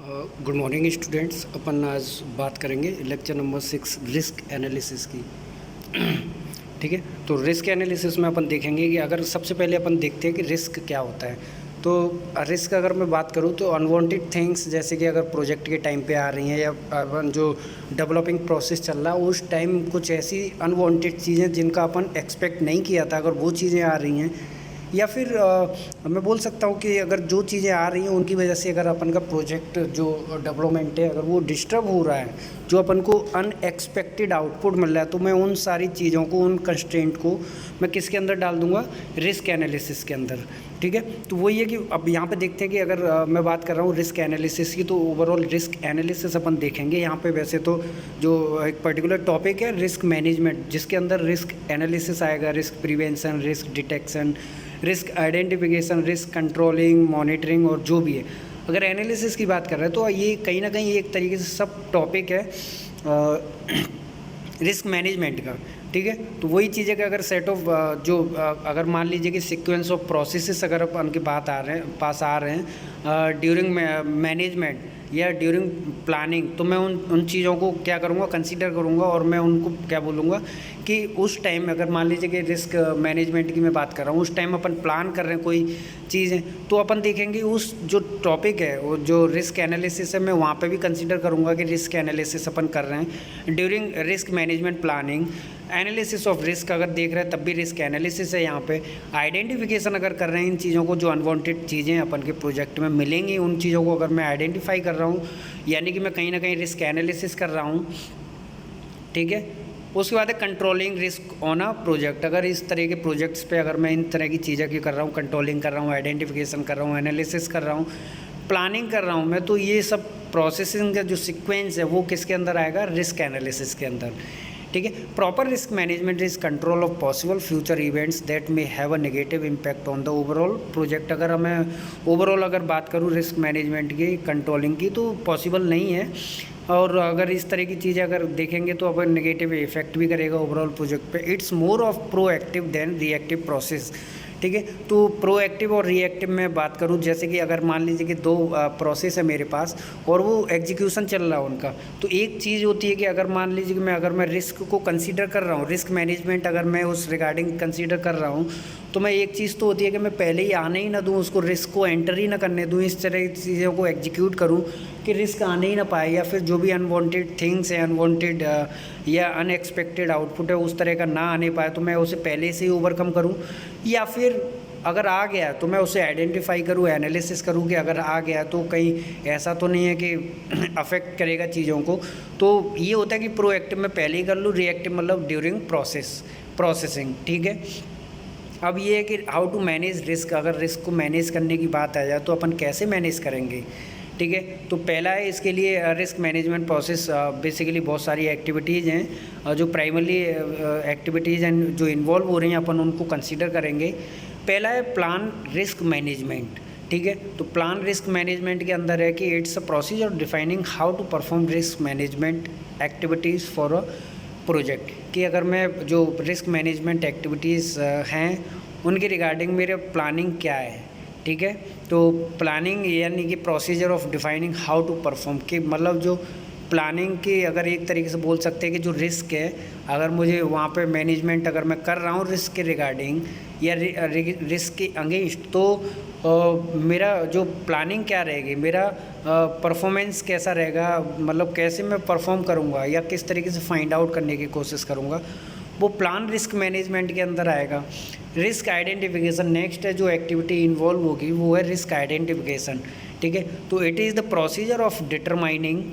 Good morning students. अपन आज बात करेंगे लेक्चर नंबर 6 रिस्क एनालिसिस की। ठीक है, तो रिस्क एनालिसिस में अपन देखेंगे कि अगर सबसे पहले अपन देखते हैं कि रिस्क क्या होता है। तो रिस्क अगर मैं बात करूँ तो अनवांटेड थिंग्स, जैसे कि अगर प्रोजेक्ट के टाइम पे आ रही हैं या अपन जो डेवलपिंग प्रोसेस चल रहा है उस टाइम कुछ ऐसी अनवांटेड चीज़ें जिनका अपन एक्सपेक्ट नहीं किया था, अगर वो चीज़ें आ रही हैं, या फिर मैं बोल सकता हूँ कि अगर जो चीज़ें आ रही हैं उनकी वजह से अगर अपन का प्रोजेक्ट जो डेवलपमेंट है अगर वो डिस्टर्ब हो रहा है, जो अपन को अनएक्सपेक्टेड आउटपुट मिल रहा है, तो मैं उन सारी चीज़ों को, उन कंस्ट्रेंट को मैं किसके अंदर डाल दूंगा? रिस्क एनालिसिस के अंदर। ठीक है, तो वही है कि अब यहाँ पे देखते हैं कि अगर मैं बात कर रहा हूँ रिस्क एनालिसिस की, तो ओवरऑल रिस्क एनालिसिस अपन देखेंगे यहाँ पे। वैसे तो जो एक पर्टिकुलर टॉपिक है रिस्क मैनेजमेंट, जिसके अंदर रिस्क एनालिसिस आएगा, risk prevention, risk detection, risk identification, risk controlling, monitoring और जो भी है। अगर एनालिसिस की बात कर रहे हैं तो ये कहीं ना कहीं एक तरीके से सब टॉपिक है रिस्क मैनेजमेंट का। ठीक है, तो वही चीज़ है कि अगर सेट ऑफ अगर मान लीजिए कि सीक्वेंस ऑफ प्रोसेसेस अगर अपन के पास आ रहे हैं ड्यूरिंग मैनेजमेंट या ड्यूरिंग प्लानिंग, तो मैं उन चीज़ों को क्या करूँगा? कंसीडर करूँगा और मैं उनको क्या बोलूँगा कि उस टाइम अगर मान लीजिए कि रिस्क मैनेजमेंट की मैं बात कर रहा हूँ, उस टाइम अपन प्लान कर रहे हैं कोई चीज़ें, तो अपन देखेंगे उस जो टॉपिक है वो जो रिस्क एनालिसिस है, मैं वहाँ पे भी कंसीडर करूँगा कि रिस्क एनालिसिस अपन कर रहे हैं during risk management planning. Analysis of risk अगर देख रहे हैं तब भी रिस्क एनालिसिस है यहाँ पे। आइडेंटिफिकेशन अगर कर रहे हैं इन चीज़ों को, जो अनवांटेड चीज़ें अपन के प्रोजेक्ट में मिलेंगी, उन चीज़ों को अगर मैं आइडेंटिफाई कर रहा हूँ, यानी कि मैं कहीं ना कहीं रिस्क एनालिसिस कर रहा हूँ। ठीक है, उसके बाद है controlling risk on a project. अगर इस तरह के प्रोजेक्ट्स पे अगर मैं इन तरह की चीज़ें की कर रहा हूँ, कंट्रोलिंग कर रहा हूँ, आइडेंटिफिकेशन कर रहा हूँ, एनालिसिस कर रहा हूँ, प्लानिंग कर रहा हूँ मैं, तो ये सब प्रोसेसिंग का जो सीक्वेंस है वो किसके अंदर आएगा? रिस्क एनालिसिस के अंदर। ठीक है, proper risk management is control of possible future events that may have a negative impact on the overall project. अगर मैं ओवरऑल अगर बात करूँ रिस्क मैनेजमेंट की, कंट्रोलिंग की, तो पॉसिबल नहीं है। और अगर इस तरह की चीज़ें अगर देखेंगे तो अपन नेगेटिव इफेक्ट भी करेगा ओवरऑल प्रोजेक्ट पे। It's more of proactive than reactive process. ठीक है, तो प्रोएक्टिव और रिएक्टिव में बात करूं, जैसे कि अगर मान लीजिए कि दो प्रोसेस है मेरे पास और वो एग्जीक्यूशन चल रहा है उनका, तो एक चीज़ होती है कि अगर मान लीजिए कि अगर मैं रिस्क को कंसीडर कर रहा हूँ, रिस्क मैनेजमेंट अगर मैं उस रिगार्डिंग कंसीडर कर रहा हूँ, तो मैं एक चीज़ तो होती है कि मैं पहले ही आने ही ना दूँ, उसको रिस्क को एंटर ही ना करने दूँ, इस तरह की चीज़ों को एग्जीक्यूट करूँ कि रिस्क आने ही ना पाए, या फिर जो भी अनवांटेड थिंग्स है, अनवांटेड या अनएक्सपेक्टेड आउटपुट है उस तरह का ना आने पाए, तो मैं उसे पहले से ही ओवरकम करूँ। या फिर अगर आ गया तो मैं उसे आइडेंटिफाई करूँ, एनालिसिस करूँ कि अगर आ गया तो कहीं ऐसा तो नहीं है कि अफेक्ट करेगा चीज़ों को। तो ये होता है कि प्रोएक्टिव में पहले ही कर लूँ, रिएक्टिव मतलब ड्यूरिंग प्रोसेसिंग। ठीक है, अब ये है कि हाउ टू मैनेज रिस्क। अगर रिस्क को मैनेज करने की बात आ जाए तो अपन कैसे मैनेज करेंगे? ठीक है, तो पहला है इसके लिए रिस्क मैनेजमेंट प्रोसेस बेसिकली बहुत सारी एक्टिविटीज़ हैं जो प्राइमरी एक्टिविटीज़ हैं जो इन्वॉल्व हो रही हैं, अपन उनको कंसीडर करेंगे। पहला है प्लान रिस्क मैनेजमेंट। ठीक है, तो प्लान रिस्क मैनेजमेंट के अंदर है कि it's a procedure defining how to perform risk management activities for a project. कि अगर मैं जो रिस्क मैनेजमेंट एक्टिविटीज़ हैं उनके रिगार्डिंग मेरे प्लानिंग क्या है। ठीक है, तो प्लानिंग यानी कि procedure of defining how to perform, कि मतलब जो प्लानिंग की अगर एक तरीके से बोल सकते हैं कि जो रिस्क है, अगर मुझे वहाँ पे मैनेजमेंट अगर मैं कर रहा हूँ रिस्क के रिगार्डिंग या रिस्क के अगेंस्ट, तो मेरा जो प्लानिंग क्या रहेगी, मेरा परफॉर्मेंस कैसा रहेगा, मतलब कैसे मैं परफॉर्म करूँगा या किस तरीके से फाइंड आउट करने की कोशिश करूँगा, वो प्लान रिस्क मैनेजमेंट के अंदर आएगा। रिस्क आइडेंटिफिकेशन नेक्स्ट है जो एक्टिविटी इन्वॉल्व होगी, वो है रिस्क आइडेंटिफिकेशन। ठीक है, तो it is the procedure of determining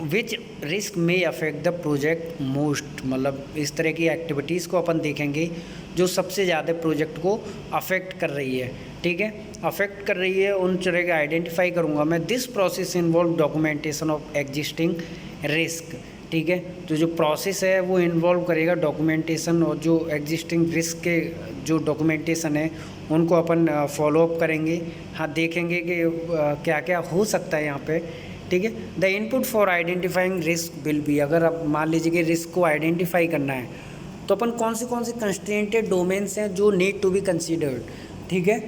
which risk में अफेक्ट द प्रोजेक्ट मोस्ट। मतलब इस तरह की एक्टिविटीज़ को अपन देखेंगे जो सबसे ज़्यादा प्रोजेक्ट को अफेक्ट कर रही है। ठीक है, अफेक्ट कर रही है, उन तरह के आइडेंटिफाई करूँगा मैं। This process involve documentation of existing risk. ठीक है, तो जो प्रोसेस है वो इन्वॉल्व करेगा डॉक्यूमेंटेशन, और जो एग्जिस्टिंग रिस्क के जो डॉक्यूमेंटेशन है उनको अपन फॉलोअप करेंगे। हाँ, देखेंगे कि क्या क्या हो सकता है यहाँ पे। ठीक है, the input for identifying risk will be. अगर आप मान लीजिए कि रिस्क को आइडेंटिफाई करना है तो अपन कौन से कंस्ट्रेंटेड डोमेन्स हैं जो नीड टू बी कंसीडर्ड। ठीक है,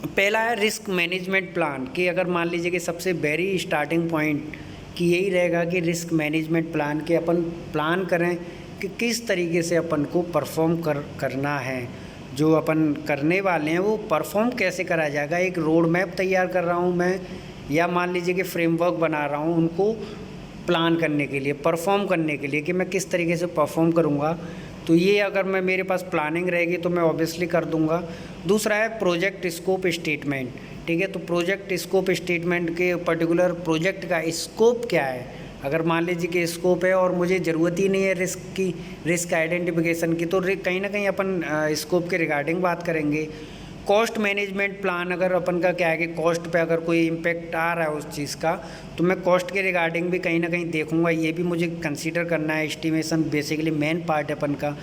पहला है रिस्क मैनेजमेंट प्लान, कि अगर मान लीजिए कि सबसे वेरी स्टार्टिंग पॉइंट कि यही रहेगा कि रिस्क मैनेजमेंट प्लान के अपन प्लान करें कि किस तरीके से अपन को परफॉर्म करना है, जो अपन करने वाले हैं वो परफॉर्म कैसे करा जाएगा। एक रोड मैप तैयार कर रहा हूँ मैं, या मान लीजिए कि फ्रेमवर्क बना रहा हूँ उनको प्लान करने के लिए, परफॉर्म करने के लिए, कि मैं किस तरीके से परफॉर्म करूँगा। तो ये अगर मैं मेरे पास प्लानिंग रहेगी तो मैं ऑब्वियसली कर दूंगा। दूसरा है प्रोजेक्ट स्कोप स्टेटमेंट, ठीक है। तो प्रोजेक्ट स्कोप स्टेटमेंट के पर्टिकुलर प्रोजेक्ट का स्कोप क्या है। अगर मान लीजिए कि स्कोप है और मुझे ज़रूरत ही नहीं है रिस्क की, रिस्क आइडेंटिफिकेशन की, तो कहीं ना कहीं अपन स्कोप के रिगार्डिंग बात करेंगे। कॉस्ट मैनेजमेंट प्लान, अगर अपन का क्या है कि कॉस्ट पे अगर कोई इम्पेक्ट आ रहा है उस चीज़ का, तो मैं कॉस्ट के रिगार्डिंग भी कहीं ना कहीं देखूंगा, ये भी मुझे कंसीडर करना है। एस्टिमेशन बेसिकली मेन पार्ट है अपन का।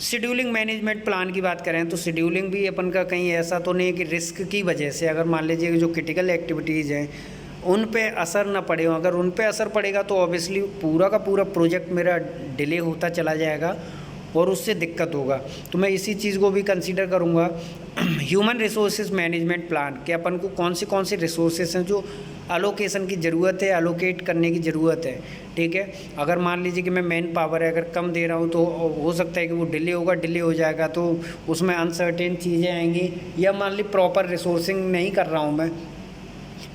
शेड्यूलिंग मैनेजमेंट प्लान की बात करें तो शेड्यूलिंग भी अपन का कहीं ऐसा तो नहीं है कि रिस्क की वजह से, अगर मान लीजिए जो क्रिटिकल एक्टिविटीज़ हैं उन पे असर ना पड़े हो। अगर उन पे असर पड़ेगा तो ऑब्वियसली पूरा का पूरा प्रोजेक्ट मेरा डिले होता चला जाएगा और उससे दिक्कत होगा। तो मैं इसी चीज़ को भी कंसीडर करूँगा। ह्यूमन रिसोर्सेज मैनेजमेंट प्लान कि अपन को कौन से रिसोर्सेज हैं जो अलोकेशन की ज़रूरत है, अलोकेट करने की ज़रूरत है, ठीक है। अगर मान लीजिए कि मैं मैन पावर है अगर कम दे रहा हूँ तो हो सकता है कि वो डिले हो जाएगा, तो उसमें अनसर्टेन चीज़ें आएंगी। या मान ली प्रॉपर रिसोर्सिंग नहीं कर रहा हूँ मैं,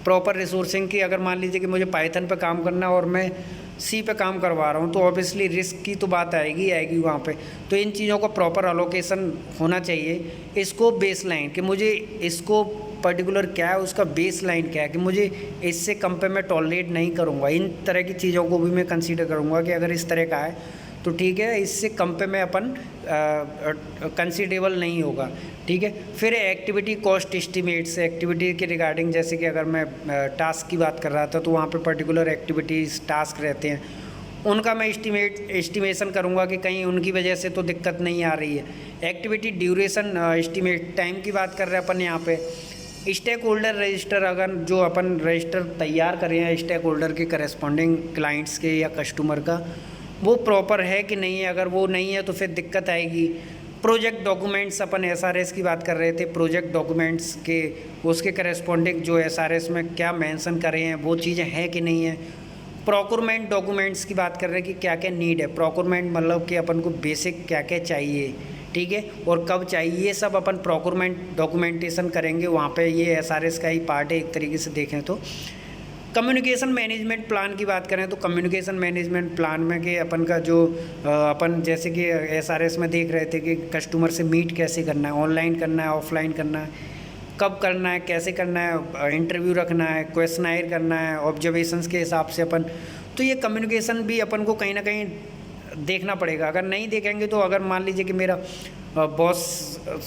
प्रॉपर रिसोर्सिंग की, अगर मान लीजिए कि मुझे पाइथन पे काम करना और मैं सी पे काम करवा रहा हूँ, तो ऑब्वियसली रिस्क की तो बात आएगी वहाँ पे। तो इन चीज़ों का प्रॉपर अलोकेशन होना चाहिए। इसको बेस लाइन कि मुझे इसको पर्टिकुलर क्या है, उसका बेस लाइन क्या है कि मुझे इससे कम पे मैं टॉलरेट नहीं करूँगा। इन तरह की चीज़ों को भी मैं कंसीडर करूँगा कि अगर इस तरह का है तो ठीक है, इससे कम पे मैं अपन कंसीडरेबल नहीं होगा, ठीक है। फिर एक्टिविटी कॉस्ट एस्टिमेट्स, एक्टिविटी के रिगार्डिंग, जैसे कि अगर मैं टास्क की बात कर रहा था तो वहाँ पे पर्टिकुलर एक्टिविटीज़ टास्क रहते हैं, उनका मैं एस्टिमेशन करूँगा कि कहीं उनकी वजह से तो दिक्कत नहीं आ रही है। एक्टिविटी ड्यूरेशन एस्टिमेट, टाइम की बात कर रहे हैं अपन यहाँ पे। स्टेक होल्डर रजिस्टर, अगर जो अपन रजिस्टर तैयार करें हैं स्टेक होल्डर के करस्पॉन्डिंग क्लाइंट्स के या कस्टमर का, वो प्रॉपर है कि नहीं है। अगर वो नहीं है तो फिर दिक्कत आएगी। प्रोजेक्ट डॉक्यूमेंट्स, अपन एसआरएस की बात कर रहे थे, प्रोजेक्ट डॉक्यूमेंट्स के उसके करस्पॉन्डिंग जो एसआरएस में क्या मेंशन कर रहे हैं वो चीज़ें हैं कि नहीं है। प्रोक्योरमेंट डॉक्यूमेंट्स की बात कर रहे हैं कि क्या क्या नीड है। प्रोक्योरमेंट मतलब कि अपन को बेसिक क्या क्या चाहिए, ठीक है, और कब चाहिए, ये सब अपन प्रोक्योरमेंट डॉक्यूमेंटेशन करेंगे वहाँ पे। ये एसआरएस का ही पार्ट है एक तरीके से देखें तो। कम्युनिकेशन मैनेजमेंट प्लान की बात करें तो कम्युनिकेशन मैनेजमेंट प्लान में कि अपन का जो अपन जैसे कि एसआरएस में देख रहे थे कि कस्टमर से मीट कैसे करना है, ऑनलाइन करना है, ऑफलाइन करना है, कब करना है, कैसे करना है, इंटरव्यू रखना है, क्वेश्चनायर करना है, ऑब्जर्वेशंस के हिसाब से अपन। तो ये कम्युनिकेशन भी अपन को कहीं ना कहीं देखना पड़ेगा। अगर नहीं देखेंगे तो अगर मान लीजिए कि मेरा बॉस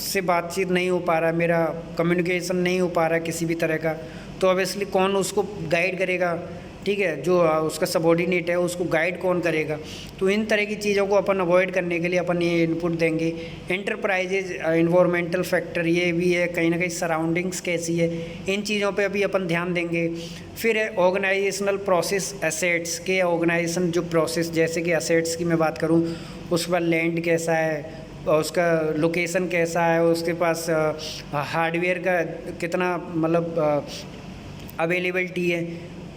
से बातचीत नहीं हो पा रहा है, मेरा कम्युनिकेशन नहीं हो पा रहा है किसी भी तरह का, तो ऑब्वियसली कौन उसको गाइड करेगा, ठीक है, जो उसका सबॉर्डिनेट है उसको गाइड कौन करेगा। तो इन तरह की चीज़ों को अपन अवॉइड करने के लिए अपन ये इनपुट देंगे। एंटरप्राइजेज इन्वायरमेंटल फैक्टर ये भी है, कहीं ना कहीं सराउंडिंग्स कैसी है, इन चीज़ों पे अभी अपन ध्यान देंगे। फिर है ऑर्गेनाइजेशनल प्रोसेस एसेट्स के, ऑर्गेनाइजेशन जो प्रोसेस, जैसे कि एसेट्स की मैं बात करूँ, उस पर लैंड कैसा है, उसका लोकेशन कैसा है, उसके पास हार्डवेयर का कितना मतलब अवेलेबिलिटी है,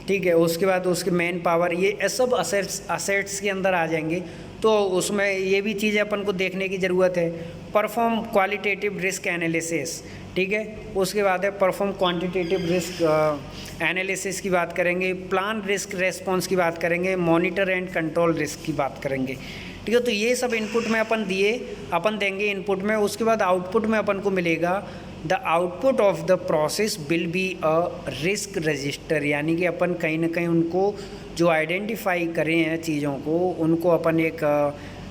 ठीक है, उसके बाद उसके मैन पावर, ये सब असेट्स के अंदर आ जाएंगे। तो उसमें ये भी चीज़ें अपन को देखने की ज़रूरत है। परफॉर्म क्वालिटेटिव रिस्क एनालिसिस, ठीक है, उसके बाद है परफॉर्म क्वांटिटेटिव रिस्क एनालिसिस की बात करेंगे, प्लान रिस्क रेस्पॉन्स की बात करेंगे, मॉनिटर एंड कंट्रोल रिस्क की बात करेंगे, ठीक है। तो ये सब इनपुट में अपन देंगे इनपुट में। उसके बाद आउटपुट में अपन को मिलेगा the output of the process will be a risk register, यानी कि अपन कहीं ना कहीं उनको जो आइडेंटिफाई करें हैं चीज़ों को, उनको अपन एक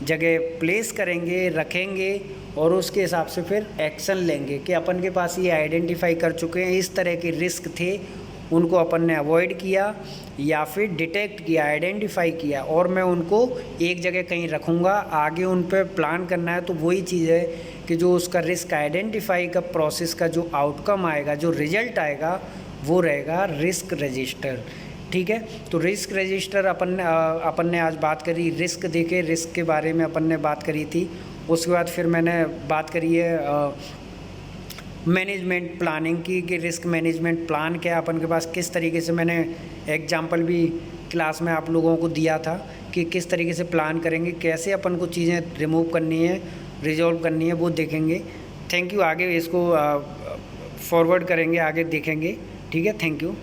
जगह प्लेस करेंगे, रखेंगे, और उसके हिसाब से फिर एक्शन लेंगे कि अपन के पास ये आइडेंटिफाई कर चुके हैं, इस तरह के रिस्क थे, उनको अपन ने अवॉइड किया या फिर डिटेक्ट किया, आइडेंटिफाई किया, और मैं उनको एक जगह कहीं रखूँगा। आगे उन पर प्लान करना है। तो वही चीज़ है कि जो उसका रिस्क आइडेंटिफाई का प्रोसेस का जो आउटकम आएगा, जो रिजल्ट आएगा, वो रहेगा रिस्क रजिस्टर, ठीक है। तो रिस्क रजिस्टर अपन ने आज बात करी, रिस्क देखे, रिस्क के बारे में अपन ने बात करी थी। उसके बाद फिर मैंने बात करी है मैनेजमेंट प्लानिंग की कि रिस्क मैनेजमेंट प्लान क्या है अपन के पास, किस तरीके से मैंने एग्जांपल भी क्लास में आप लोगों को दिया था कि किस तरीके से प्लान करेंगे, कैसे अपन को चीज़ें रिमूव करनी है, रिजॉल्व करनी है, वो देखेंगे। Thank you. आगे इसको फॉरवर्ड करेंगे, आगे देखेंगे। ठीक है, थैंक यू।